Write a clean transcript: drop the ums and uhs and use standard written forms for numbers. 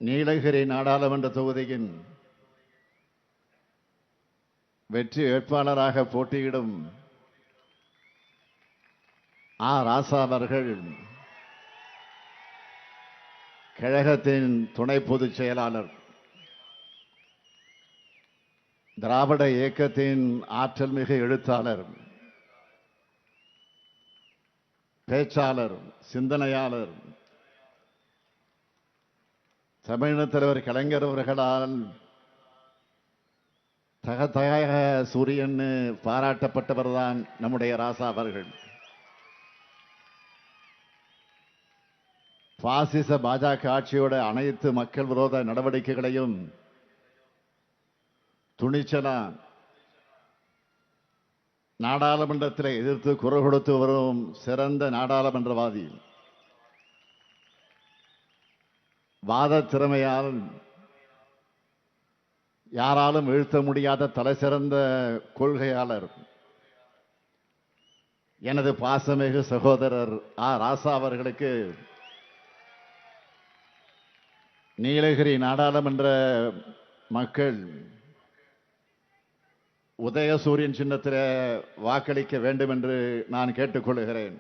நீலகிரி நாடாளுமன்ற தொகுதியின் வெற்றி வேட்பாளராக போட்டியிடும் ராசா அவர்கள் கழகத்தின் துணை பொதுச் செயலாளர், திராவிட இயக்கத்தின் ஆற்றல் மிகு எழுத்தாளர், பேச்சாளர், சிந்தனையாளர், தமிழின தலைவர் கலைஞர் அவர்களால் தகதக சூரியன் பாராட்டப்பட்டவர் தான் நம்முடைய ராசா அவர்கள். பாசிச பாஜக ஆட்சியோட அனைத்து மக்கள் விரோத நடவடிக்கைகளையும் துணிச்சலா நாடாளுமன்றத்தில் எதிர்த்து குரல் கொடுத்து வரும் சிறந்த நாடாளுமன்றவாதி. வாத திறமையால் யாராலும் வீழ்த்த முடியாத தலை சிறந்த கொள்கையாளர், எனது பாசமிகு சகோதரர் ராசா அவர்களுக்கு நீலகிரி நாடாளுமன்ற மக்கள் உதயசூரியன் சின்னத்தில் வாக்களிக்க வேண்டும் என்று நான் கேட்டுக்கொள்கிறேன்.